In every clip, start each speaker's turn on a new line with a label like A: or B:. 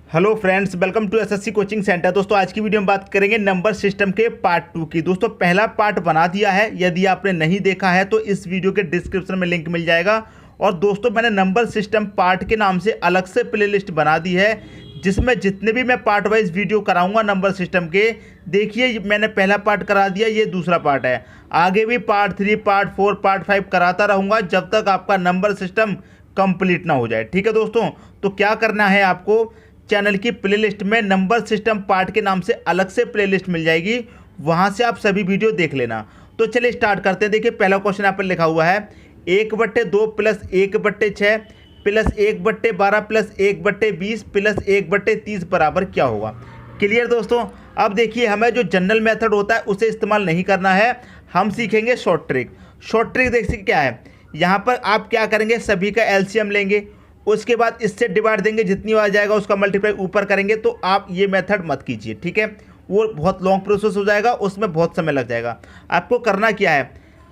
A: Hello friends, welcome to SSC coaching centre. दोस्तों आज की वीडियो में बात करेंगे नंबर सिस्टम के पार्ट 2 की। दोस्तों पहला पार्ट बना दिया है, यदि आपने नहीं देखा है तो इस वीडियो के डिस्क्रिप्शन में लिंक मिल जाएगा। और दोस्तों मैंने नंबर सिस्टम पार्ट के नाम से अलग से प्लेलिस्ट बना दी है, जिसमें जितने भी मैं पार्ट वाइज वीडियो कराऊंगा नंबर सिस्टम के, देखिए मैंने पहला पार्ट करा दिया, ये दूसरा पार्ट है। आगे भी पार्ट 3, पार्ट 4, पार्ट 5 कराता रहूँगा जब तक आपका नंबर सिस्टम कंप्लीट ना हो जाए। ठीक है दोस्तों, तो क्या करना है आपको, चैनल की प्लेलिस्ट में नंबर सिस्टम पार्ट के नाम से अलग से प्लेलिस्ट मिल जाएगी, वहां से आप सभी वीडियो देख लेना। तो चलिए स्टार्ट करते हैं। देखिए पहला क्वेश्चन यहाँ पर लिखा हुआ है 1/2 प्लस 1/6 प्लस 1/12 प्लस 1/20 प्लस 1/30 बराबर क्या होगा। क्लियर दोस्तों। अब देखिए हमें जो जनरल मेथड होता है उसे इस्तेमाल नहीं करना है, हम सीखेंगे शॉर्ट ट्रिक। शॉर्ट ट्रिक देखिए क्या है, यहाँ पर आप क्या करेंगे, सभी का एलसीएम लेंगे, उसके बाद इससे डिवाइड देंगे, जितनी आ जाएगा उसका मल्टीप्लाई ऊपर करेंगे। तो आप ये मेथड मत कीजिए, ठीक है, वो बहुत लॉन्ग प्रोसेस हो जाएगा, उसमें बहुत समय लग जाएगा। आपको करना क्या है,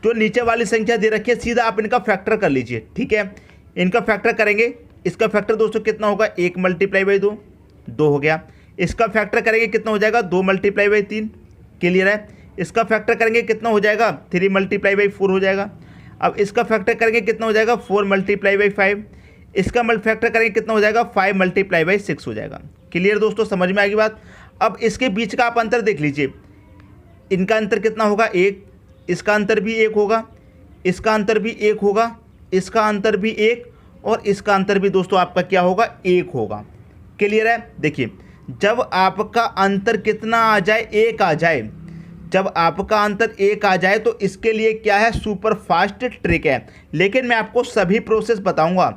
A: जो नीचे वाली संख्या दे रखी है सीधा आप इनका फैक्टर कर लीजिए। ठीक है, इनका फैक्टर करेंगे, इसका फैक्टर दोस्तों कितना होगा, 1 × 2, 2 हो गया। इसका फैक्टर करेंगे कितना हो जाएगा, 2 × 3। क्लियर है। इसका फैक्टर करेंगे कितना हो जाएगा, 3 × 4 हो जाएगा। अब इसका फैक्टर करेंगे कितना हो जाएगा, 4 × 5। इसका फैक्टर करेंगे कितना हो जाएगा, 5 × 6 हो जाएगा। क्लियर दोस्तों, समझ में आ गई बात। अब इसके बीच का आप अंतर देख लीजिए, इनका अंतर कितना होगा, 1, इसका अंतर भी 1 होगा, इसका अंतर भी 1 होगा, इसका अंतर भी 1, और इसका अंतर भी दोस्तों आपका क्या होगा, 1 होगा। क्लियर है। देखिए जब आपका अंतर कितना आ जाए, 1 आ जाए, जब आपका अंतर 1 आ जाए तो इसके लिए क्या है, सुपर फास्ट ट्रिक है, लेकिन मैं आपको सभी प्रोसेस बताऊंगा।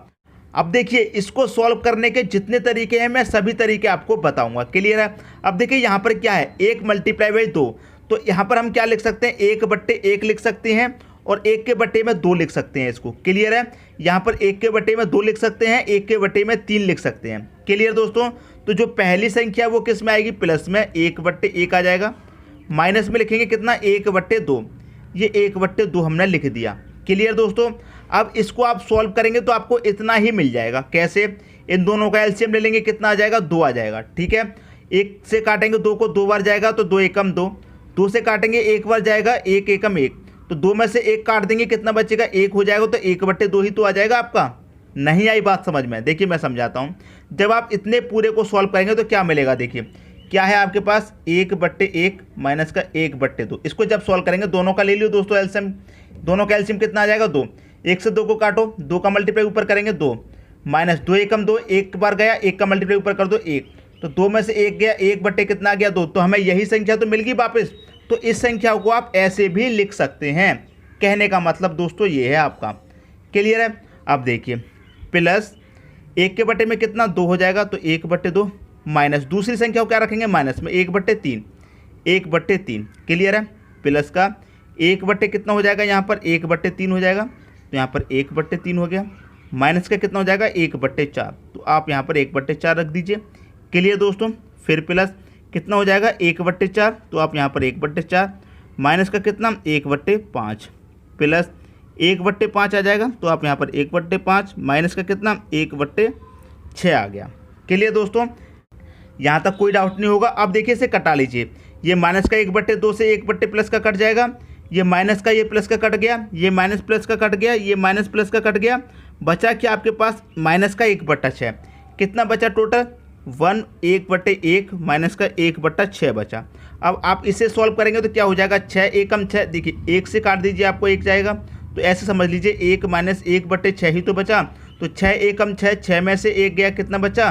A: अब देखिए इसको सॉल्व करने के जितने तरीके हैं मैं सभी तरीके आपको बताऊंगा। क्लियर है। अब देखिए यहाँ पर क्या है, 1 × 2, तो यहाँ पर हम क्या लिख सकते हैं, 1/1 लिख सकते हैं, और 1 के बटे में 2 लिख सकते हैं इसको। क्लियर है। यहाँ पर 1 के बटे में 2 लिख सकते हैं, 1 के बटे में 3 लिख सकते हैं। क्लियर दोस्तों। तो जो पहली संख्या वो किस में आएगी, प्लस में 1/1 आ जाएगा, माइनस में लिखेंगे कितना, 1/2, ये 1/2 हमने लिख दिया। क्लियर दोस्तों। अब इसको आप सॉल्व करेंगे तो आपको इतना ही मिल जाएगा। कैसे, इन दोनों का एलसीएम ले लेंगे, कितना आ जाएगा, 2 आ जाएगा। ठीक है, 1 से काटेंगे 2 को 2 बार जाएगा तो 2 एकम 2, 2 से काटेंगे 1 बार जाएगा, 1 एकम 1, तो 2 में से 1 काट देंगे, कितना बचेगा, 1 हो जाएगा, तो 1/2 ही तो आ जाएगा आपका। नहीं आई बात समझ में। देखिए मैं समझाता हूँ, जब आप इतने पूरे को सॉल्व करेंगे तो क्या मिलेगा, देखिए क्या है आपके पास, 1/1 माइनस का 1/2। इसको जब सॉल्व करेंगे दोनों का ले लियो दोस्तों एलसीएम, दोनों का एलसीएम कितना आ जाएगा, 2, 1 से 2 को काटो, 2 का मल्टीप्लाई ऊपर करेंगे 2, माइनस 2 एकम 2, 1 बार गया, 1 का मल्टीप्लाई ऊपर कर दो 1, तो 2 में से 1 गया, 1/, कितना आ गया, 2, तो हमें यही संख्या तो मिल गई वापस। तो इस संख्या को आप ऐसे भी लिख सकते हैं। कहने का मतलब दोस्तों ये है आपका। क्लियर है। अब देखिए प्लस 1 के बटे में कितना, 2 हो जाएगा, तो 1/2, माइनस दूसरी संख्या को क्या रखेंगे, माइनस में 1/3, 1/3। क्लियर है। प्लस का 1/, कितना हो जाएगा, यहाँ पर 1/3 हो जाएगा, तो यहाँ पर 1/3 हो गया, माइनस का कितना हो जाएगा, 1/4, तो आप यहाँ पर 1/4 रख दीजिए। क्लियर दोस्तों। फिर प्लस कितना हो जाएगा, 1/4, तो आप यहाँ पर 1/4, माइनस का कितना, 1/5, प्लस 1/5 आ जाएगा, तो आप यहाँ पर 1/5, माइनस का कितना, 1/6 आ गया। क्लियर दोस्तों, यहाँ तक कोई डाउट नहीं होगा। अब देखिए इसे कटा लीजिए, ये माइनस का 1/2 से 1 प्लस का कट जाएगा, ये माइनस का ये प्लस का कट गया, ये माइनस प्लस का कट गया, ये माइनस प्लस का कट गया, बचा क्या आपके पास, माइनस का 1/6। कितना बचा टोटल, 1/1 माइनस का 1/6 बचा। अब आप इसे सॉल्व करेंगे तो क्या हो जाएगा, 6 एकम 6, देखिए 1 से काट दीजिए, आपको 1 जाएगा, तो ऐसे समझ लीजिए 1 माइनस 1/6 ही तो बचा, तो 6 एकम 6, 6 में से 1 गया, कितना बचा,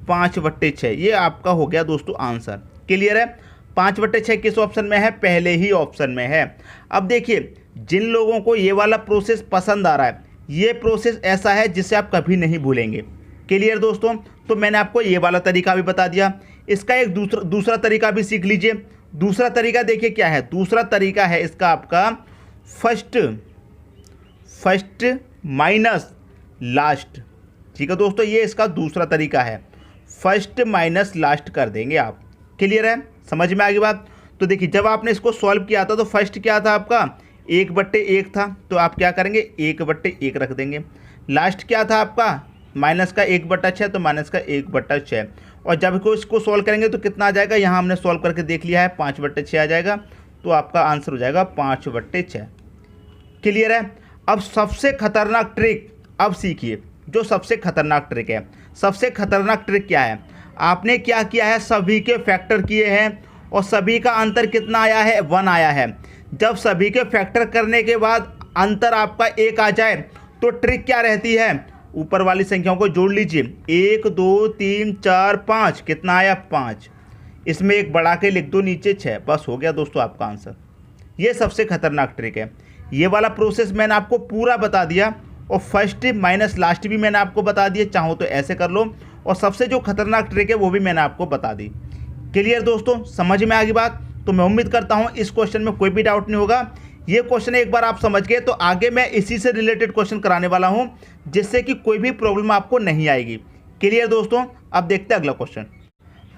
A: 5/6। ये आपका हो गया दोस्तों आंसर। क्लियर है। 5/6 किस ऑप्शन में है, पहले ही ऑप्शन में है। अब देखिए जिन लोगों को ये वाला प्रोसेस पसंद आ रहा है, ये प्रोसेस ऐसा है जिसे आप कभी नहीं भूलेंगे। क्लियर दोस्तों। तो मैंने आपको ये वाला तरीका भी बता दिया, इसका एक दूसरा तरीका भी सीख लीजिए। दूसरा तरीका देखिए क्या है, दूसरा तरीका है इसका आपका फर्स्ट माइनस लास्ट। ठीक है दोस्तों, ये इसका दूसरा तरीका है, फर्स्ट माइनस लास्ट कर देंगे आप। क्लियर है, समझ में आ गई बात। तो देखिए जब आपने इसको सॉल्व किया था तो फर्स्ट क्या था आपका, 1/1 था, तो आप क्या करेंगे, 1/1 रख देंगे। लास्ट क्या था आपका, माइनस का 1/6 तो माइनस का 1/6। और जब को इसको सॉल्व करेंगे तो कितना आ जाएगा, यहाँ हमने सॉल्व करके देख लिया है 5/6 आ जाएगा। तो आपका आंसर हो जाएगा 5/6। क्लियर है। अब सबसे खतरनाक ट्रिक अब सीखिए, जो सबसे खतरनाक ट्रिक है। सबसे खतरनाक ट्रिक क्या है, आपने क्या किया है, सभी के फैक्टर किए हैं और सभी का अंतर कितना आया है, 1 आया है। जब सभी के फैक्टर करने के बाद अंतर आपका 1 आ जाए तो ट्रिक क्या रहती है, ऊपर वाली संख्याओं को जोड़ लीजिए। 1 2 3 4 5 कितना आया, 5। इसमें 1 बढ़ा के लिख दो नीचे 6, बस हो गया दोस्तों आपका आंसर। ये सबसे खतरनाक ट्रिक है। ये वाला प्रोसेस मैंने आपको पूरा बता दिया और फर्स्ट माइनस लास्ट भी मैंने आपको बता दिए, चाहो तो ऐसे कर लो। और सबसे जो खतरनाक ट्रिक है वो भी मैंने आपको बता दी। क्लियर दोस्तों, समझ में आ गई बात। तो मैं उम्मीद करता हूँ इस क्वेश्चन में कोई भी डाउट नहीं होगा। ये क्वेश्चन एक बार आप समझ गए तो आगे मैं इसी से रिलेटेड क्वेश्चन कराने वाला हूँ, जिससे कि कोई भी प्रॉब्लम आपको नहीं आएगी। क्लियर दोस्तों, अब देखते हैं अगला क्वेश्चन।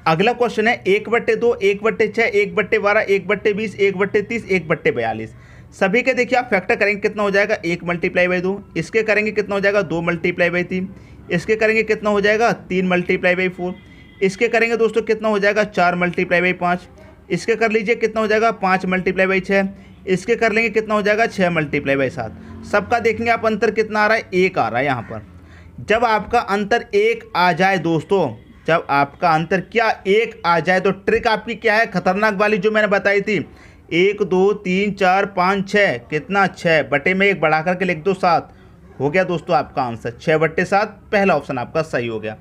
A: अगला क्वेश्चन है 1/2, 1/6, 1/12, 1/20, 1/30, 1/42। सभी के देखिए आप फैक्टर करेंगे कितना हो जाएगा, 1 × 2। इसके करेंगे कितना हो जाएगा, 2 × 3। इसके करेंगे कितना हो जाएगा, 3 × 4। इसके करेंगे दोस्तों कितना हो जाएगा, 4 × 5। इसके कर लीजिए कितना हो जाएगा, 5 × 6। इसके कर लेंगे कितना हो जाएगा, 6 × 7। सबका देखेंगे आप अंतर कितना आ रहा है, 1 आ रहा है यहाँ पर। जब आपका अंतर 1 आ जाए दोस्तों, जब आपका अंतर क्या 1 आ जाए तो ट्रिक आपकी क्या है, खतरनाक वाली जो मैंने बताई थी। 1 2 3 4 5 6 कितना, 6 बटे में 1 बढ़ा करके लिख दो 7। हो गया दोस्तों आपका आंसर 6/7। पहला ऑप्शन आपका सही हो गया।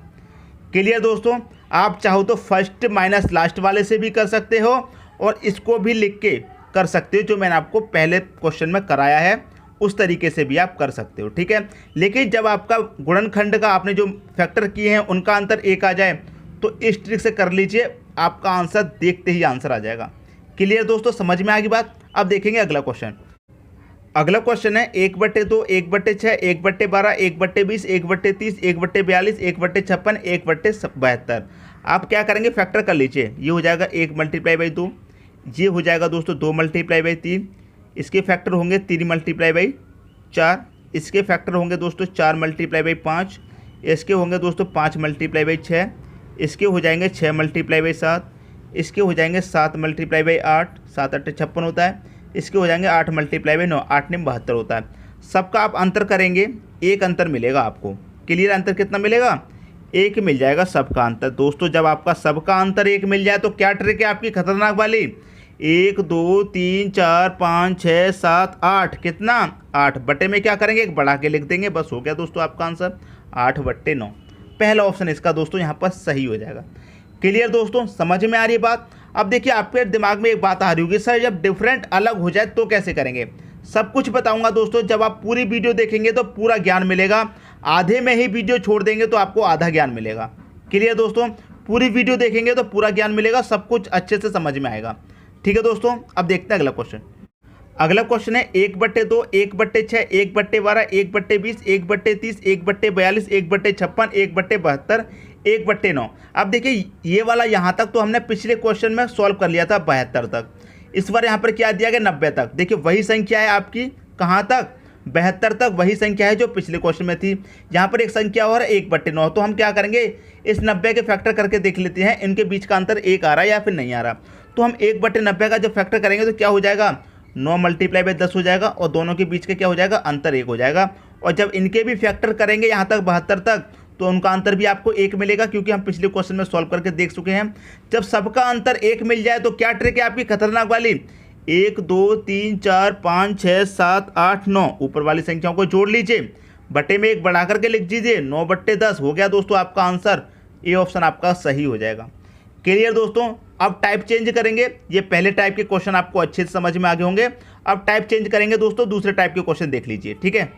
A: क्लियर दोस्तों, आप चाहो तो फर्स्ट माइनस लास्ट वाले से भी कर सकते हो और इसको भी लिख के कर सकते हो, जो मैंने आपको पहले क्वेश्चन में कराया है उस तरीके से भी आप कर सकते हो, ठीक है। लेकिन जब आपका गुणनखंड का आपने जो फैक्टर किए हैं उनका अंतर 1 आ जाए तो इस ट्रिक से कर लीजिए, आपका आंसर देखते ही आंसर आ जाएगा। क्लियर दोस्तों, समझ में आ गई बात। अब देखेंगे अगला क्वेश्चन। अगला क्वेश्चन है 1/2, 1/6, 1/12, 1/20, 1/30, 1/42, 1/56, 1/72। आप क्या करेंगे, फैक्टर कर लीजिए। ये हो जाएगा 1 × 2, ये हो जाएगा दोस्तों 2 × 3। इसके फैक्टर होंगे 3 × 4। इसके फैक्टर होंगे दोस्तों 4 × 5। इसके होंगे दोस्तों 5 × 6। इसके हो जाएंगे 6 × 7। इसके हो जाएंगे 7 × 8, 7 8 56 होता है। इसके हो जाएंगे 8 × 9, 8 9 72 होता है। सबका आप अंतर करेंगे, एक अंतर मिलेगा आपको। क्लियर, अंतर कितना मिलेगा, 1 मिल जाएगा सबका अंतर। दोस्तों जब आपका सबका अंतर 1 मिल जाए तो क्या ट्रिक है आपकी खतरनाक वाली, 1 2 3 4 5 6 7 8 कितना, 8 बटे में क्या करेंगे, 1 बढ़ा के लिख देंगे, बस हो गया दोस्तों आपका आंसर 8/9। पहला ऑप्शन इसका दोस्तों यहाँ पर सही हो जाएगा। क्लियर दोस्तों, समझ में आ रही है बात। अब देखिए आपके दिमाग में एक बात आ रही होगी, सर जब डिफरेंट अलग हो जाए तो कैसे करेंगे। सब कुछ बताऊंगा दोस्तों, जब आप पूरी वीडियो देखेंगे तो पूरा ज्ञान मिलेगा। आधे में ही वीडियो छोड़ देंगे तो आपको आधा ज्ञान मिलेगा। क्लियर दोस्तों, पूरी वीडियो देखेंगे तो पूरा ज्ञान मिलेगा, सब कुछ अच्छे से समझ में आएगा। ठीक है दोस्तों, अब देखते हैं अगला क्वेश्चन। अगला क्वेश्चन है 1/2, 1/6, 1/12, 1/20, 1/30, 1/42, 1/56, 1/72, 1/9। अब देखिए ये वाला यहाँ तक तो हमने पिछले क्वेश्चन में सॉल्व कर लिया था 72 तक। इस बार यहाँ पर क्या दिया गया, 90 तक। देखिए वही संख्या है आपकी, कहाँ तक, 72 तक वही संख्या है जो पिछले क्वेश्चन में थी। यहाँ पर एक संख्या और 1/9। तो हम क्या करेंगे, इस 90 के फैक्टर करके देख लेते हैं इनके बीच का अंतर 1 आ रहा है या फिर नहीं आ रहा। तो हम 1/90 का जब फैक्टर करेंगे तो क्या हो जाएगा, 9 × 10 हो जाएगा और दोनों के बीच का क्या हो जाएगा, अंतर 1 हो जाएगा। और जब इनके भी फैक्टर करेंगे यहाँ तक 72 तक तो उनका अंतर भी आपको 1 मिलेगा, क्योंकि हम पिछले क्वेश्चन में सॉल्व करके देख चुके हैं। जब सबका अंतर 1 मिल जाए तो क्या ट्रिक है आपकी खतरनाक वाली, 1 2 3 4 5 6 7 8 9 ऊपर वाली संख्याओं को जोड़ लीजिए, बटे में 1 बढ़ा करके लिख दीजिए, 9/10 हो गया दोस्तों आपका आंसर। ये ऑप्शन आपका सही हो जाएगा। क्लियर दोस्तों, अब टाइप चेंज करेंगे। ये पहले टाइप के क्वेश्चन आपको अच्छे से समझ में आ गए होंगे। अब टाइप चेंज करेंगे दोस्तों, दूसरे टाइप के क्वेश्चन देख लीजिए। ठीक है,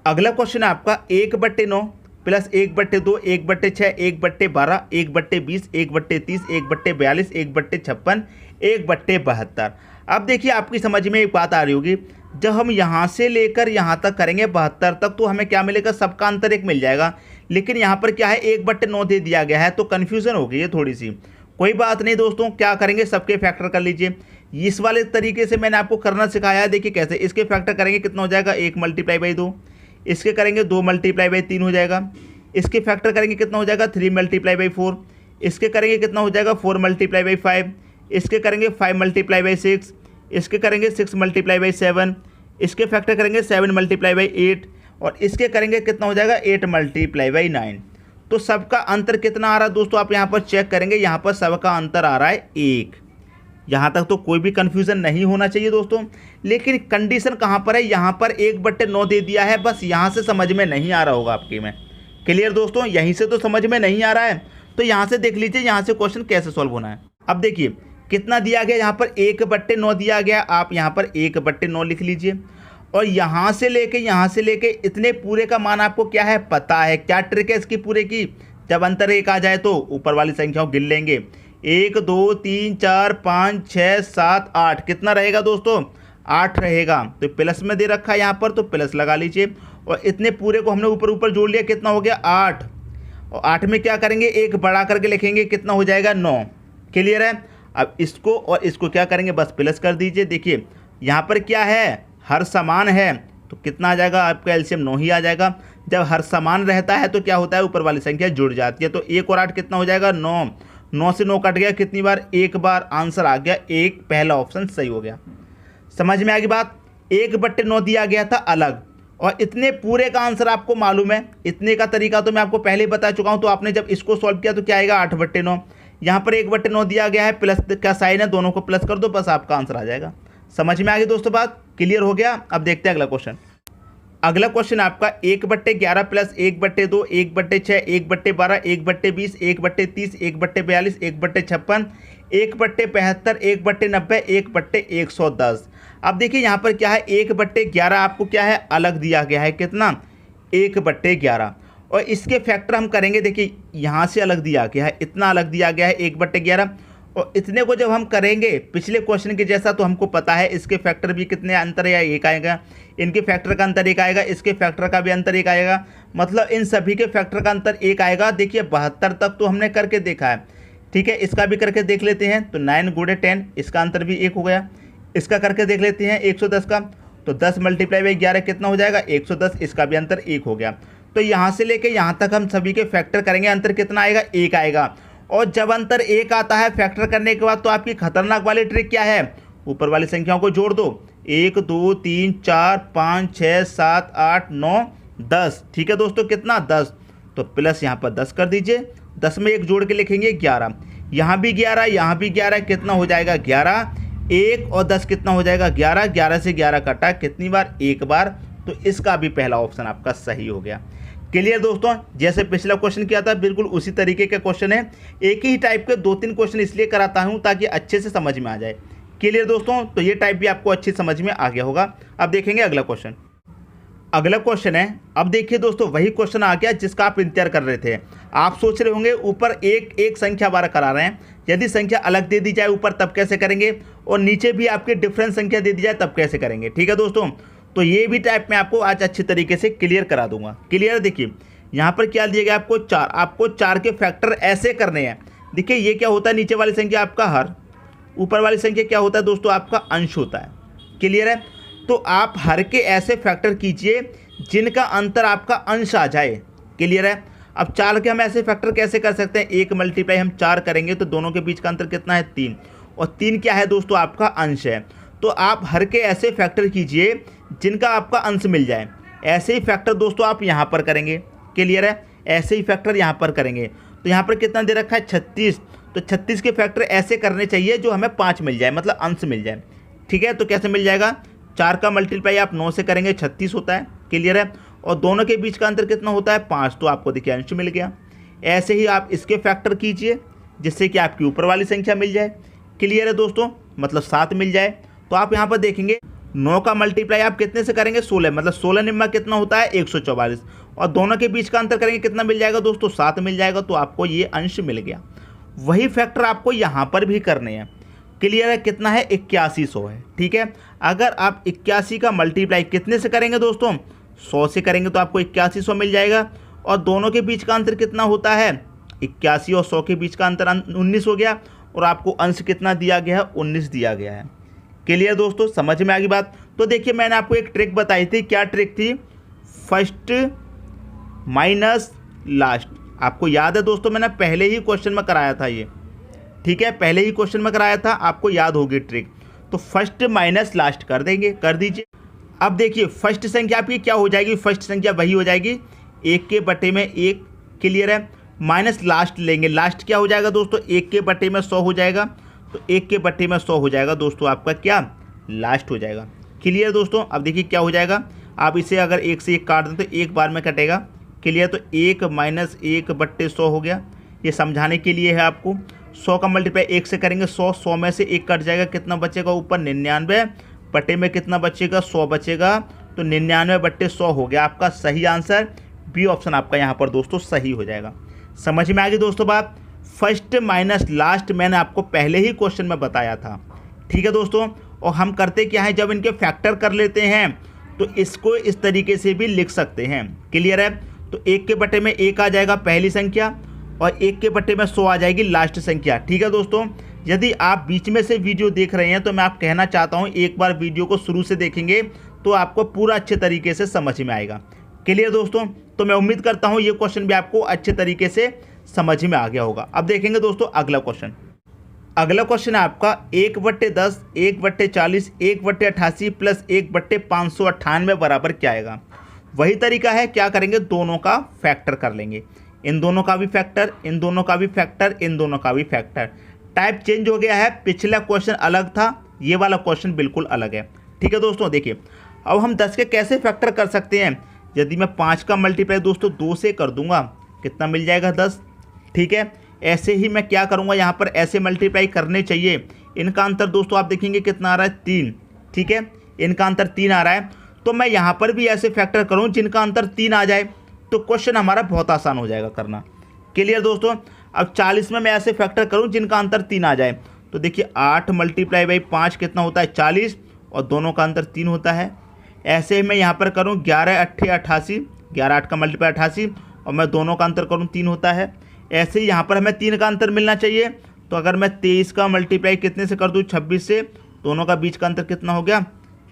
A: अगला क्वेश्चन है आपका 1/9 प्लस 1/2, 1/6, 1/12, 1/20, 1/30, 1/42, 1/56, 1/72। अब देखिए आपकी समझ में एक बात आ रही होगी, जब हम यहाँ से लेकर यहाँ तक करेंगे 72 तक तो हमें क्या मिलेगा, सबका अंतर 1 मिल जाएगा। लेकिन यहाँ पर क्या है, 1/9 दे दिया गया है तो कन्फ्यूज़न हो गई है थोड़ी सी। कोई बात नहीं दोस्तों, क्या करेंगे, सबके फैक्टर कर लीजिए। इस वाले तरीके से मैंने आपको करना सिखाया है। देखिए कैसे, इसके फैक्टर करेंगे कितना हो जाएगा, 1 × 2। इसके करेंगे 2 × 3 हो जाएगा। इसके फैक्टर करेंगे कितना हो जाएगा 3 मल्टीप्लाई बाई 4, इसके करेंगे कितना हो जाएगा 4 मल्टीप्लाई बाई 5, इसके करेंगे 5 मल्टीप्लाई बाई 6, इसके करेंगे 6 मल्टीप्लाई बाई 7, इसके फैक्टर करेंगे 7 मल्टीप्लाई बाई 8 और इसके करेंगे कितना हो जाएगा 8 मल्टीप्लाई बाई 9। तो सबका अंतर कितना आ रहा है दोस्तों, आप यहाँ पर चेक करेंगे, यहाँ पर सबका अंतर आ रहा है 1। यहाँ तक तो कोई भी कन्फ्यूज़न नहीं होना चाहिए दोस्तों। लेकिन कंडीशन कहाँ पर है, यहाँ पर 1/9 दे दिया है, बस यहाँ से समझ में नहीं आ रहा होगा आपके में। क्लियर दोस्तों, यहीं से तो समझ में नहीं आ रहा है, तो यहाँ से देख लीजिए यहाँ से क्वेश्चन कैसे सॉल्व होना है। अब देखिए कितना दिया गया, यहाँ पर 1/9 दिया गया, आप यहाँ पर 1/9 लिख लीजिए और यहाँ से लेके इतने पूरे का मान आपको क्या है पता है। क्या ट्रिक है इसकी पूरे की, जब अंतर 1 आ जाए तो ऊपर वाली संख्याओं गिन लेंगे, 1 2 3 4 5 6 7 8, कितना रहेगा दोस्तों 8 रहेगा। तो प्लस में दे रखा है यहाँ पर, तो प्लस लगा लीजिए और इतने पूरे को हमने ऊपर ऊपर जोड़ लिया, कितना हो गया 8 और 8 में क्या करेंगे एक बढ़ा करके लिखेंगे, कितना हो जाएगा 9। क्लियर है। अब इसको और इसको क्या करेंगे बस प्लस कर दीजिए। देखिए यहाँ पर क्या है हर समान है, तो कितना आ जाएगा आपका एलसीएम 9 ही आ जाएगा। जब हर समान रहता है तो क्या होता है ऊपर वाली संख्या जुड़ जाती है। तो 1 और 8 कितना हो जाएगा 9, 9 से 9 कट गया, कितनी बार एक बार, आंसर आ गया 1, पहला ऑप्शन सही हो गया। समझ में आ गई बात। 1/9 दिया गया था अलग और इतने पूरे का आंसर आपको मालूम है। इतने का तरीका तो मैं आपको पहले ही बता चुका हूँ। तो आपने जब इसको सॉल्व किया तो क्या आएगा 8/9, यहाँ पर 1/9 दिया गया है, प्लस का साइन है, दोनों को प्लस कर दो, बस आपका आंसर आ जाएगा। समझ में आ गई दोस्तों बात, क्लियर हो गया। अब देखते हैं अगला क्वेश्चन। अगला क्वेश्चन आपका 1/11 प्लस 1/2, 1/6, 1/12, 1/20, 1/30, 1/42, 1/56, 1/75, 1/90, 1/110। अब देखिए यहाँ पर क्या है 1/11 आपको क्या है अलग दिया गया है, कितना 1/11 और इसके फैक्टर हम करेंगे। देखिए यहाँ से अलग दिया गया है, इतना अलग दिया गया है 1/11 और इतने को जब हम करेंगे पिछले क्वेश्चन के जैसा, तो हमको पता है इसके फैक्टर भी कितने अंतर या 1 आएगा, इनके फैक्टर का अंतर 1 आएगा, इसके फैक्टर का भी अंतर 1 आएगा, मतलब इन सभी के फैक्टर का अंतर 1 आएगा। देखिए 72 तक तो हमने करके देखा है, ठीक है। इसका भी करके देख लेते हैं, तो 9 × 10 इसका अंतर भी 1 हो गया। इसका करके देख लेते हैं 110 का, तो 10 मल्टीप्लाई बाई 11 कितना हो जाएगा 110, इसका भी अंतर 1 हो गया। तो यहाँ से लेके यहाँ तक हम सभी के फैक्टर करेंगे, अंतर कितना आएगा 1 आएगा। और जब अंतर 1 आता है फैक्टर करने के बाद, तो आपकी खतरनाक वाली ट्रिक क्या है, ऊपर वाली संख्याओं को जोड़ दो, 1 2 3 4 5 6 7 8 9 10, ठीक है दोस्तों, कितना 10, तो प्लस यहाँ पर 10 कर दीजिए, 10 में 1 जोड़ के लिखेंगे 11, यहाँ भी 11, यहाँ भी 11, कितना हो जाएगा 11, 1 और 10 कितना हो जाएगा 11, 11 से 11 कटा कितनी बार, 1 बार, तो इसका भी पहला ऑप्शन आपका सही हो गया। क्लियर दोस्तों, जैसे पिछला क्वेश्चन किया था बिल्कुल उसी तरीके का क्वेश्चन है। एक ही टाइप के 2-3 क्वेश्चन इसलिए कराता हूं ताकि अच्छे से समझ में आ जाए। क्लियर दोस्तों, तो ये टाइप भी आपको अच्छी समझ में आ गया होगा। अब देखेंगे अगला क्वेश्चन। अगला क्वेश्चन है, अब देखिए दोस्तों वही क्वेश्चन आ गया जिसका आप इंतजार कर रहे थे। आप सोच रहे होंगे ऊपर एक संख्या बार करा रहे हैं, यदि संख्या अलग दे दी जाए ऊपर तब कैसे करेंगे, और नीचे भी आपके डिफरेंट संख्या दे दी जाए तब कैसे करेंगे। ठीक है दोस्तों, तो ये भी टाइप मैं आपको आज अच्छी तरीके से क्लियर करा दूंगा। क्लियर, देखिए यहाँ पर क्या दिया गया आपको 4, आपको 4 के फैक्टर ऐसे करने हैं। देखिए ये क्या होता है, नीचे वाली संख्या आपका हर, ऊपर वाली संख्या क्या होता है दोस्तों आपका अंश होता है। क्लियर है, तो आप हर के ऐसे फैक्टर कीजिए जिनका अंतर आपका अंश आ जाए। क्लियर है, अब 4 के हम ऐसे फैक्टर कैसे कर सकते हैं, 1 मल्टीप्लाई हम 4 करेंगे तो दोनों के बीच का अंतर कितना है 3, और 3 क्या है दोस्तों आपका अंश है। तो आप हर के ऐसे फैक्टर कीजिए जिनका आपका अंश मिल जाए। ऐसे ही फैक्टर दोस्तों आप यहाँ पर करेंगे। क्लियर है, ऐसे ही फैक्टर यहाँ पर करेंगे। तो यहाँ पर कितना दे रखा है 36, तो 36 के फैक्टर ऐसे करने चाहिए जो हमें 5 मिल जाए, मतलब अंश मिल जाए। ठीक है, तो कैसे मिल जाएगा, 4 का मल्टीप्लाई आप 9 से करेंगे 36 होता है। क्लियर है, और दोनों के बीच का अंतर कितना होता है 5, तो आपको देखिए अंश मिल गया। ऐसे ही आप इसके फैक्टर कीजिए जिससे कि आपकी ऊपर वाली संख्या मिल जाए। क्लियर है दोस्तों, मतलब 7 मिल जाए। तो आप यहाँ पर देखेंगे 9 का मल्टीप्लाई आप कितने से करेंगे 16, मतलब 16 निम्मा कितना होता है 144, और दोनों के बीच का अंतर करेंगे कितना मिल जाएगा दोस्तों 7 मिल जाएगा। तो आपको ये अंश मिल गया। वही फैक्टर आपको यहाँ पर भी करने हैं। क्लियर है, कितना है 8100 है। ठीक है, अगर आप 81 का मल्टीप्लाई कितने से करेंगे दोस्तों 100 से करेंगे तो आपको 8100 मिल जाएगा, और दोनों के बीच का अंतर कितना होता है 81 और 100 के बीच का अंतर 19 हो गया, और आपको अंश कितना दिया गया है 19 दिया गया है। क्लियर दोस्तों, समझ में आ गई बात। तो देखिए मैंने आपको एक ट्रिक बताई थी, क्या ट्रिक थी, फर्स्ट माइनस लास्ट। आपको याद है दोस्तों, मैंने पहले ही क्वेश्चन में कराया था ये, ठीक है, पहले ही क्वेश्चन में कराया था, आपको याद होगी ट्रिक। तो फर्स्ट माइनस लास्ट कर देंगे, कर दीजिए। अब देखिए फर्स्ट संख्या आपकी क्या हो जाएगी, फर्स्ट संख्या वही हो जाएगी 1 के बटे में 1, क्लियर है। माइनस लास्ट लेंगे, लास्ट क्या हो जाएगा दोस्तों, 1 के बटे में 100 हो जाएगा। तो 1 के बटे में 100 हो जाएगा दोस्तों, आपका क्या लास्ट हो जाएगा, क्लियर दोस्तों। अब देखिए क्या हो जाएगा, आप इसे अगर 1 से 1 काट दें तो एक बार में कटेगा, क्लियर। तो 1 माइनस 1 बट्टे 100 हो गया। ये समझाने के लिए है आपको। 100 का मल्टीप्लाई 1 से करेंगे, 100 में से 1 कट जाएगा, कितना बचेगा ऊपर 99, बटे में कितना बचेगा 100 बचेगा। तो 99 बट्टे 100 हो गया आपका सही आंसर। बी ऑप्शन आपका यहाँ पर दोस्तों सही हो जाएगा। समझ में आ गई दोस्तों बात। फर्स्ट माइनस लास्ट मैंने आपको पहले ही क्वेश्चन में बताया था, ठीक है दोस्तों। और हम करते क्या है, जब इनके फैक्टर कर लेते हैं तो इसको इस तरीके से भी लिख सकते हैं, क्लियर है। तो 1 के बटे में 1 आ जाएगा पहली संख्या, और 1 के बटे में 100 आ जाएगी लास्ट संख्या, ठीक है दोस्तों। यदि आप बीच में से वीडियो देख रहे हैं तो मैं आप कहना चाहता हूं एक बार वीडियो को शुरू से देखेंगे तो आपको पूरा अच्छे तरीके से समझ में आएगा, क्लियर दोस्तों। तो मैं उम्मीद करता हूं ये क्वेश्चन भी आपको अच्छे तरीके से समझ में आ गया होगा। अब देखेंगे दोस्तों अगला क्वेश्चन। अगला क्वेश्चन है आपका 1/10, 1/40, 1/88 प्लस 1/598 बराबर क्या आएगा। वही तरीका है, क्या करेंगे, दोनों का फैक्टर कर लेंगे। इन दोनों का भी फैक्टर, इन दोनों का भी फैक्टर, इन दोनों का भी फैक्टर। टाइप चेंज हो गया है, पिछला क्वेश्चन अलग था, ये वाला क्वेश्चन बिल्कुल अलग है, ठीक है दोस्तों। देखिए अब हम 10 के कैसे फैक्टर कर सकते हैं। यदि मैं 5 का मल्टीप्लाई दोस्तों 2 से कर दूंगा, कितना मिल जाएगा 10, ठीक है। ऐसे ही मैं क्या करूंगा, यहाँ पर ऐसे मल्टीप्लाई करने चाहिए। इनका अंतर दोस्तों आप देखेंगे कितना आ रहा है 3, ठीक है, इनका अंतर 3 आ रहा है। तो मैं यहाँ पर भी ऐसे फैक्टर करूँ जिनका अंतर 3 आ जाए, तो क्वेश्चन हमारा बहुत आसान हो जाएगा करना, क्लियर दोस्तों। अब 40 में मैं ऐसे फैक्टर करूँ जिनका अंतर 3 आ जाए, तो देखिए 8 मल्टीप्लाई बाई 5 कितना होता है 40, और दोनों का अंतर 3 होता है। ऐसे ही मैं यहाँ पर करूँ 11 8 88, 11 8 का मल्टीप्लाई 88, और मैं दोनों का अंतर करूँ 3 होता है। ऐसे ही यहाँ पर हमें 3 का अंतर मिलना चाहिए। तो अगर मैं 23 का मल्टीप्लाई कितने से कर दूँ 26 से, दोनों का बीच का अंतर कितना हो गया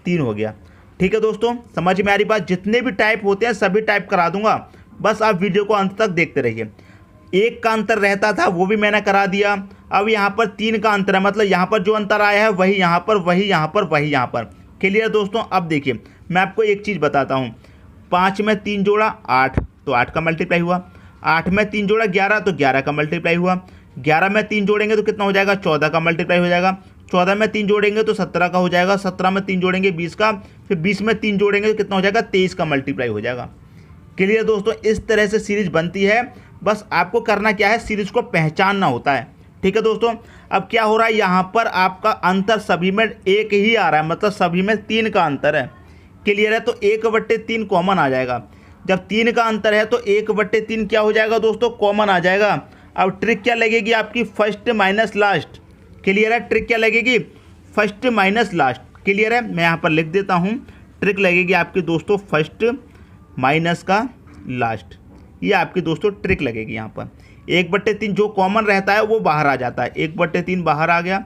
A: 3 हो गया, ठीक है दोस्तों। समझ में आ रही बात। जितने भी टाइप होते हैं सभी टाइप करा दूंगा, बस आप वीडियो को अंत तक देखते रहिए। 1 का अंतर रहता था वो भी मैंने करा दिया। अब यहाँ पर 3 का अंतर है, मतलब यहाँ पर जो अंतर आया है वही यहाँ पर, वही यहाँ पर, वही यहाँ पर, क्लियर दोस्तों। अब देखिए मैं आपको एक चीज़ बताता हूँ। 5 में 3 जोड़ा 8, तो 8 का मल्टीप्लाई हुआ। 8 में 3 जोड़ा 11, तो 11 का मल्टीप्लाई हुआ। 11 में 3 जोड़ेंगे तो कितना हो जाएगा 14 का मल्टीप्लाई हो जाएगा। 14 में 3 जोड़ेंगे तो 17 का हो जाएगा। 17 में 3 जोड़ेंगे 20 का, फिर 20 में 3 जोड़ेंगे तो कितना हो जाएगा 23 का मल्टीप्लाई हो जाएगा, क्लियर दोस्तों। इस तरह से सीरीज बनती है, बस आपको करना क्या है, सीरीज को पहचानना होता है, ठीक है दोस्तों। अब क्या हो रहा है, यहाँ पर आपका अंतर सभी में 1 ही आ रहा है, मतलब सभी में 3 का अंतर है, क्लियर है। तो 1/3 कॉमन आ जाएगा। जब 3 का अंतर है तो 1/3 क्या हो जाएगा दोस्तों, कॉमन आ जाएगा। अब ट्रिक क्या लगेगी आपकी, फर्स्ट माइनस लास्ट, क्लियर है। ट्रिक क्या लगेगी, फर्स्ट माइनस लास्ट, क्लियर है। मैं यहाँ पर लिख देता हूँ, ट्रिक लगेगी आपकी दोस्तों फर्स्ट माइनस का लास्ट, ये आपकी दोस्तों ट्रिक लगेगी। यहाँ पर 1/3 जो कॉमन रहता है वो बाहर आ जाता है, 1/3 बाहर आ गया,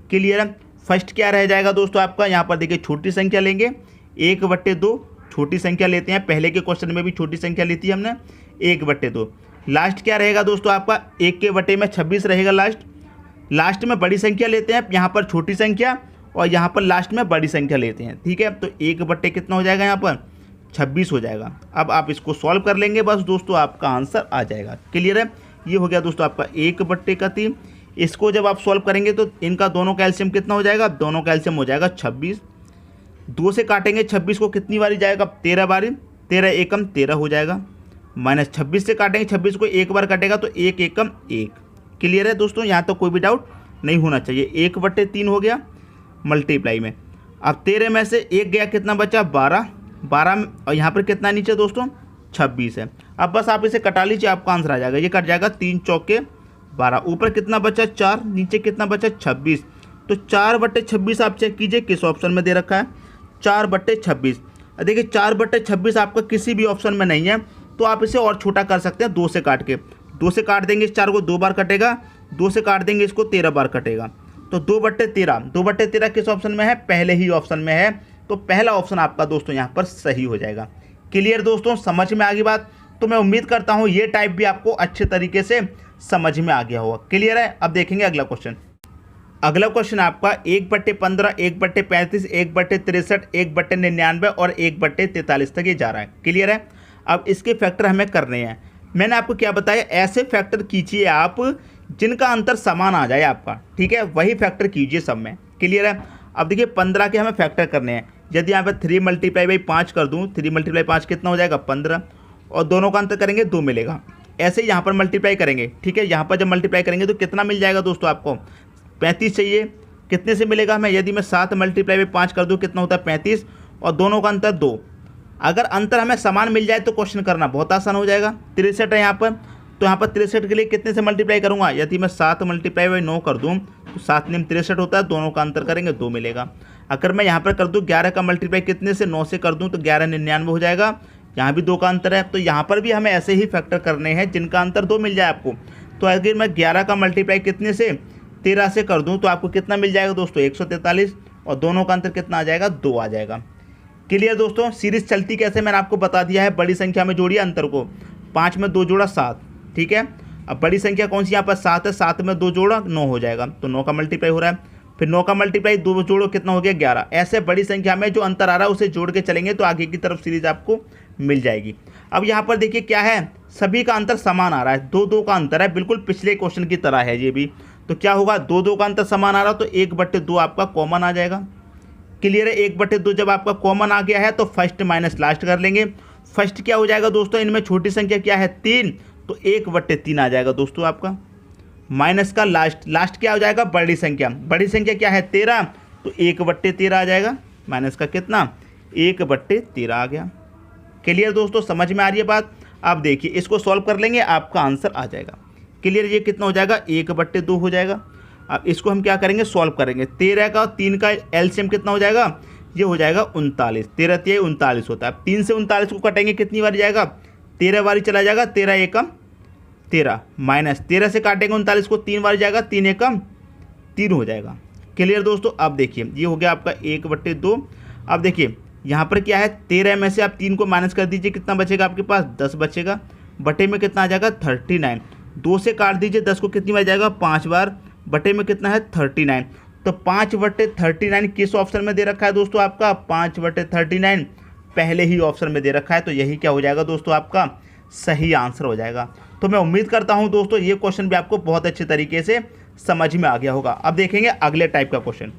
A: क्लियर है। फर्स्ट क्या रह जाएगा दोस्तों आपका, यहाँ पर देखिए छोटी संख्या लेंगे 1/2, छोटी संख्या लेते हैं, पहले के क्वेश्चन में भी छोटी संख्या ली थी हमने 1/2। लास्ट क्या रहेगा दोस्तों आपका, 1 के बटे में 26 रहेगा लास्ट में बड़ी संख्या लेते हैं, यहाँ पर छोटी संख्या, और यहाँ पर लास्ट में बड़ी संख्या लेते हैं, ठीक है। तो 1/, कितना हो जाएगा यहाँ पर 26 हो जाएगा। अब आप इसको सॉल्व कर लेंगे, बस दोस्तों आपका आंसर आ जाएगा, क्लियर है। ये हो गया दोस्तों आपका 1/3। इसको जब आप सॉल्व करेंगे तो इनका दोनों का एलसीएम कितना हो जाएगा, दोनों का एलसीएम हो जाएगा 26। 2 से काटेंगे 26 को कितनी बारी जाएगा, 13 बारी, 13 एकम 13 हो जाएगा। माइनस 26 से काटेंगे 26 को 1 बार कटेगा तो 1 एकम 1, क्लियर है दोस्तों। यहाँ तो कोई भी डाउट नहीं होना चाहिए। 1/3 हो गया मल्टीप्लाई में। अब 13 में से 1 गया, कितना बचा 12, और यहाँ पर कितना नीचे दोस्तों 26 है। अब बस आप इसे कटा लीजिए, आपका आंसर आ जाएगा। ये कट जाएगा 3 चौके 12, ऊपर कितना बचा 4, नीचे कितना बचा 26। तो 4/26 आप चेक कीजिए किस ऑप्शन में दे रखा है, 4/26। देखिए 4/26 आपका किसी भी ऑप्शन में नहीं है, तो आप इसे और छोटा कर सकते हैं 2 से काट के। 2 से काट देंगे इस 4 को 2 बार कटेगा, 2 से काट देंगे इसको 13 बार कटेगा। तो 2/13, 2/13 किस ऑप्शन में है, पहले ही ऑप्शन में है। तो पहला ऑप्शन आपका दोस्तों यहाँ पर सही हो जाएगा, क्लियर दोस्तों, समझ में आ गई बात। तो मैं उम्मीद करता हूँ ये टाइप भी आपको अच्छे तरीके से समझ में आ गया होगा। क्लियर है। अब देखेंगे अगला क्वेश्चन। अगला क्वेश्चन आपका 1/15, 1/35, 1/63, 1/99 और 1/43 तक ये जा रहा है। क्लियर है। अब इसके फैक्टर हमें करने हैं। मैंने आपको क्या बताया, ऐसे फैक्टर कीजिए आप जिनका अंतर समान आ जाए आपका, ठीक है, वही फैक्टर कीजिए सब में। क्लियर है। अब देखिए 15 के हमें फैक्टर करने हैं। यदि यहाँ पर 3 × 5 कर दूँ, 3 × 5 कितना हो जाएगा 15, और दोनों का अंतर करेंगे 2 मिलेगा। ऐसे यहाँ पर मल्टीप्लाई करेंगे, ठीक है, यहाँ पर जब मल्टीप्लाई करेंगे तो कितना मिल जाएगा दोस्तों आपको, 35 चाहिए। कितने से मिलेगा हमें, यदि मैं 7 × 5 कर दूँ कितना होता है 35, और दोनों का अंतर 2। अगर अंतर हमें समान मिल जाए तो क्वेश्चन करना बहुत आसान हो जाएगा। 63 है यहाँ पर, तो यहाँ पर 63 के लिए कितने से मल्टीप्लाई करूँगा, यदि मैं 7 × 9 कर दूँ तो 7 × 9 63 होता है, दोनों का अंतर करेंगे 2 मिलेगा। अगर मैं यहाँ पर कर दूँ 11 का मल्टीप्लाई कितने से 9 से कर दूँ तो 11 × 99 हो जाएगा। यहाँ भी 2 का अंतर है, तो यहाँ पर भी हमें ऐसे ही फैक्टर करने हैं जिनका अंतर 2 मिल जाए आपको। तो अगर मैं 11 का मल्टीप्लाई कितने से 13 से कर दूँ तो आपको कितना मिल जाएगा दोस्तों 143, और दोनों का अंतर कितना आ जाएगा 2 आ जाएगा। क्लियर दोस्तों। सीरीज चलती कैसे मैंने आपको बता दिया है। बड़ी संख्या में जोड़िए अंतर को, 5 में 2 जोड़ा 7, ठीक है। अब बड़ी संख्या कौन सी यहाँ पर 7 है, 7 में 2 जोड़ा 9 हो जाएगा, तो 9 का मल्टीप्लाई हो रहा है। फिर 9 का मल्टीप्लाई 2 जोड़ो कितना हो गया 11। ऐसे बड़ी संख्या में जो अंतर आ रहा है उसे जोड़ के चलेंगे तो आगे की तरफ सीरीज आपको मिल जाएगी। अब यहाँ पर देखिए क्या है, सभी का अंतर समान आ रहा है, 2-2 का अंतर है, बिल्कुल पिछले क्वेश्चन की तरह है ये भी। तो क्या होगा, 2-2 का अंतर समान आ रहा तो 1/2 आपका कॉमन आ जाएगा। क्लियर है। 1/2 जब आपका कॉमन आ गया है तो फर्स्ट माइनस लास्ट कर लेंगे। फर्स्ट क्या हो जाएगा दोस्तों, इनमें छोटी संख्या क्या है 3, तो 1/3 आ जाएगा दोस्तों आपका। माइनस का लास्ट क्या हो जाएगा, बड़ी संख्या क्या है 13, तो 1/13 आ जाएगा। माइनस का कितना 1/13 आ गया। क्लियर दोस्तों, समझ में आ रही है बात। आप देखिए इसको सॉल्व कर लेंगे आपका आंसर आ जाएगा। क्लियर। ये कितना हो जाएगा 1/2 हो जाएगा। अब इसको हम क्या करेंगे, सॉल्व करेंगे। 13 का 3 का एलसीएम कितना हो जाएगा, ये हो जाएगा 39। 13 3 39 होता है। 3 से 39 को कटेंगे कितनी बार जाएगा, 13 बार चला जाएगा। 13 एकम 13 माइनस 13 से काटेंगे 39 को 3 बार जाएगा, 3 एकम 3 हो जाएगा। क्लियर दोस्तों। अब देखिए ये हो गया आपका 1/2। अब देखिए यहाँ पर क्या है, 13 में से आप 3 को माइनस कर दीजिए, कितना बचेगा आपके पास 10 बचेगा। बटे में कितना आ जाएगा 39। 2 से काट दीजिए 10 को कितनी बार जाएगा 5 बार। बटे में कितना है 39। तो 5/39 किस ऑप्शन में दे रखा है दोस्तों आपका, 5/39 पहले ही ऑप्शन में दे रखा है। तो यही क्या हो जाएगा दोस्तों आपका सही आंसर हो जाएगा। तो मैं उम्मीद करता हूं दोस्तों ये क्वेश्चन भी आपको बहुत अच्छे तरीके से समझ में आ गया होगा। अब देखेंगे अगले टाइप का क्वेश्चन।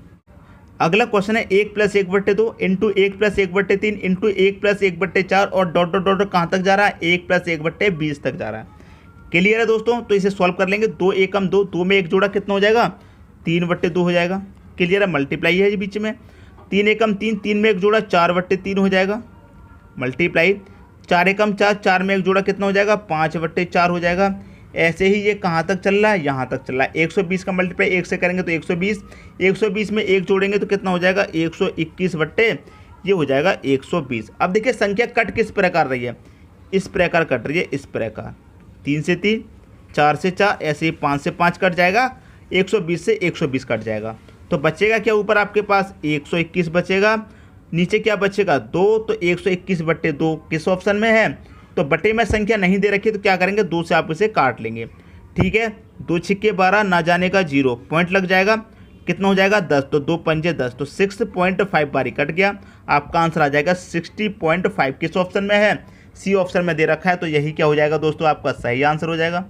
A: अगला क्वेश्चन है 1 + 1/2 इंटू 1 + 1/3 इंटू 1 + 1/4 और डॉट डॉट डॉट कहाँ तक जा रहा है 1 + 1/20 तक जा रहा है। क्लियर है दोस्तों। तो इसे सॉल्व कर लेंगे। 2 एकम 2, 2 में 1 जोड़ा कितना हो जाएगा 3/2 हो जाएगा। क्लियर है। मल्टीप्लाई है बीच में, 3 एकम 3, 3 में 1 जोड़ा 4/3 हो जाएगा। मल्टीप्लाई 4 एकम 4, 4 में 1 जोड़ा कितना हो जाएगा 5/4 हो जाएगा। ऐसे ही ये कहाँ तक चल रहा है, यहाँ तक चल रहा है। 120 का मल्टीप्लाई 1 से करेंगे तो 120, 120 में 1 जोड़ेंगे तो कितना हो जाएगा 121 ये हो जाएगा 120। अब देखिए संख्या कट किस प्रकार रही है, इस प्रकार कट रही है, इस प्रकार 3 से 3, 4 से 4, ऐसे ही 5 से 5 कट जाएगा, 120 से 120 कट जाएगा। तो बचेगा क्या ऊपर आपके पास 121 बचेगा, नीचे क्या बचेगा 2। तो 121/2 किस ऑप्शन में है, तो बटे में संख्या नहीं दे रखी तो क्या करेंगे 2 से आप इसे काट लेंगे। ठीक है। 2 छिक्के 12, ना जाने का 0, पॉइंट लग जाएगा, कितना हो जाएगा 10। तो 2 पंजे 10, तो 6.5 बारी कट गया। आपका आंसर आ जाएगा 60.5। किस ऑप्शन में है, सी ऑप्शन में दे रखा है। तो यही क्या हो जाएगा दोस्तों आपका सही आंसर हो जाएगा।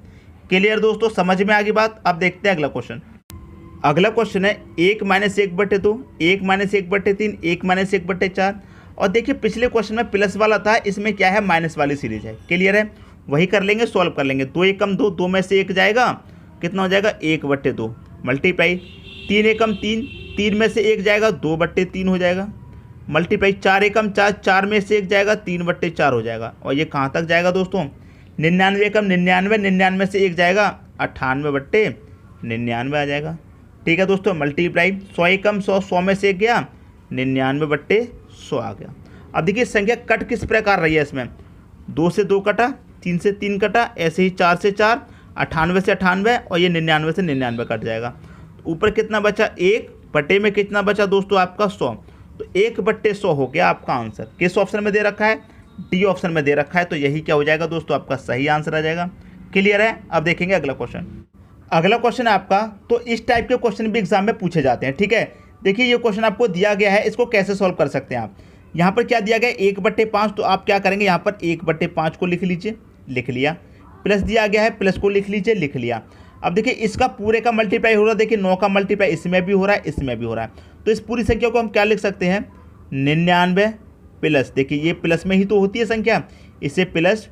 A: क्लियर दोस्तों, समझ में आ गई बात। अब देखते हैं अगला क्वेश्चन। अगला क्वेश्चन है 1 - 1/2, 1 - 1/3, 1 - 1/4। और देखिए पिछले क्वेश्चन में प्लस वाला था, इसमें क्या है माइनस वाली सीरीज है। क्लियर है। वही कर लेंगे, सॉल्व कर लेंगे। 2 एकम 2, 2 में से 1 जाएगा, कितना हो जाएगा 1/2। मल्टीप्लाई 3 एकम 3, 3 में से 1 जाएगा 2/3 हो जाएगा। मल्टीप्लाई 4 एकम 4, 4 में से 1 जाएगा 3/4 हो जाएगा। और ये कहाँ तक जाएगा दोस्तों 99 एकम 99, 99 से 1 जाएगा 98/99 आ जाएगा। ठीक है दोस्तों। मल्टीप्लाई 100 एकम 100, 100 में से 1 गया 99/100 आ गया। अब देखिए संख्या कट किस प्रकार रही है, इसमें 2 से 2 कटा, 3 से 3 कटा, ऐसे ही 4 से 4, 98 से 98 और ये 99 से 99 कट जाएगा। ऊपर कितना बचा 1, बटे में कितना बचा दोस्तों आपका 100। तो 1/100 हो गया आपका आंसर। किस ऑप्शन में दे रखा है डी ऑप्शन में दे रखा है, तो यही क्या हो जाएगा दोस्तों, आपका सही आंसर आ जाएगा। क्लियर है। अब देखेंगे अगला क्वेश्चन। अगला क्वेश्चन है आपका, तो इस टाइप के क्वेश्चन भी एग्जाम में पूछे जाते हैं, ठीक है। देखिए ये क्वेश्चन आपको दिया गया है, इसको कैसे सॉल्व कर सकते हैं आप। यहाँ पर क्या दिया गया है 1/5, तो आप क्या करेंगे, यहाँ पर 1/5 को लिख लीजिए, लिख लिया। प्लस दिया गया है, प्लस को लिख लीजिए, लिख लिया। अब देखिए इसका पूरे का मल्टीप्लाई हो रहा है, देखिए 9 का मल्टीप्लाई इसमें भी हो रहा है, इसमेमें भी हो रहा है, तो इस पूरी संख्या को हम क्या लिख सकते हैं, 99 प्लस, देखिए ये प्लस में ही तो होती है संख्या, इसे प्लस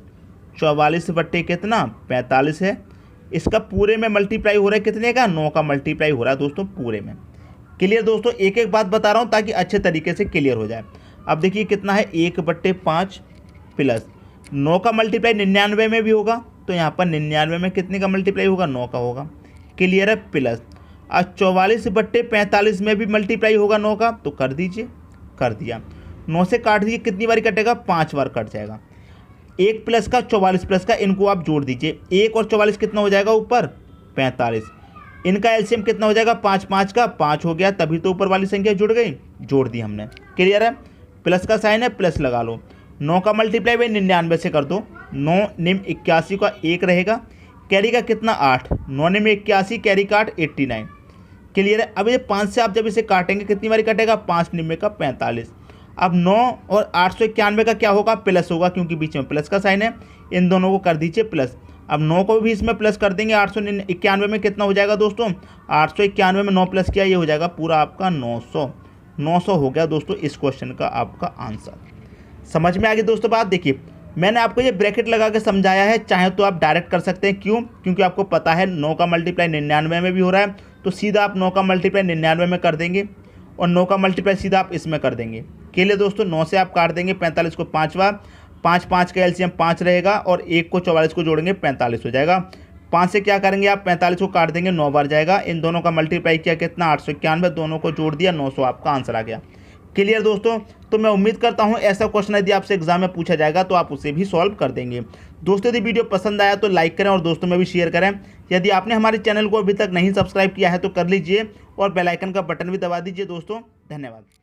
A: 44 कितना 45 है। इसका पूरे में मल्टीप्लाई हो रहा है कितने का, 9 का मल्टीप्लाई हो रहा है दोस्तों पूरे में। क्लियर दोस्तों, एक एक बात बता रहा हूँ ताकि अच्छे तरीके से क्लियर हो जाए। अब देखिए कितना है 1/5 प्लस 9 का मल्टीप्लाई 99 में भी होगा, तो यहाँ पर 99 में कितने का मल्टीप्लाई होगा, 9 का होगा। क्लियर है। प्लस आज 44/45 में भी मल्टीप्लाई होगा 9 का, तो कर दीजिए, कर दिया। 9 से काट दीजिए, कितनी बार कटेगा, 5 बार कट जाएगा। 1 प्लस का 44 प्लस का, इनको आप जोड़ दीजिए, 1 और 44 कितना हो जाएगा ऊपर 45, इनका एलसीएम कितना हो जाएगा 5 5 का 5 हो गया, तभी तो ऊपर वाली संख्या जुड़ गई, जोड़ दी हमने। क्लियर है। प्लस का साइन है, प्लस लगा लो। 9 का मल्टीप्लाई भाई 99 से कर दो, 9 निम 81 का 1 रहेगा, कैरी का कितना 8, 9 निम 81 कैरी का 8 89। क्लियर है। अब ये 5 से आप जब इसे काटेंगे कितनी बारी कटेगा, 5 निम्बे का 45। अब 9 और 891 का क्या होगा, प्लस होगा, क्योंकि बीच में प्लस का साइन है, इन दोनों को कर दीजिए प्लस। अब 9 को भी इसमें प्लस कर देंगे, 891 में कितना हो जाएगा दोस्तों, 891 में 9 प्लस किया, ये हो जाएगा पूरा आपका 900 हो गया दोस्तों इस क्वेश्चन का आपका आंसर। समझ में आ गई दोस्तों बात। देखिए मैंने आपको ये ब्रैकेट लगा के समझाया है, चाहे तो आप डायरेक्ट कर सकते हैं, क्यों, क्योंकि आपको पता है 9 का मल्टीप्लाई 99 में भी हो रहा है, तो सीधा आप 9 का मल्टीप्लाई 99 में कर देंगे और 9 का मल्टीप्लाई सीधा आप इसमें कर देंगे। के लिए दोस्तों 9 से आप काट देंगे 45 को 5 बार, 5 5 का एलसीएम 5 रहेगा और 1 को 44 को जोड़ेंगे 45 हो जाएगा। 5 से क्या करेंगे आप 45 को काट देंगे 9 बार जाएगा, इन दोनों का मल्टीप्लाई किया कितना 891, दोनों को जोड़ दिया 900, आपका आंसर आ गया। क्लियर दोस्तों। तो मैं उम्मीद करता हूं ऐसा क्वेश्चन यदि आपसे एग्जाम में पूछा जाएगा तो आप उसे भी सॉल्व कर देंगे। दोस्तों यदि वीडियो पसंद आया तो लाइक करें और दोस्तों में भी शेयर करें। यदि आपने हमारे चैनल को अभी तक नहीं सब्सक्राइब किया है तो कर लीजिए और बेल आइकन का बटन भी दबा दीजिए दोस्तों। धन्यवाद।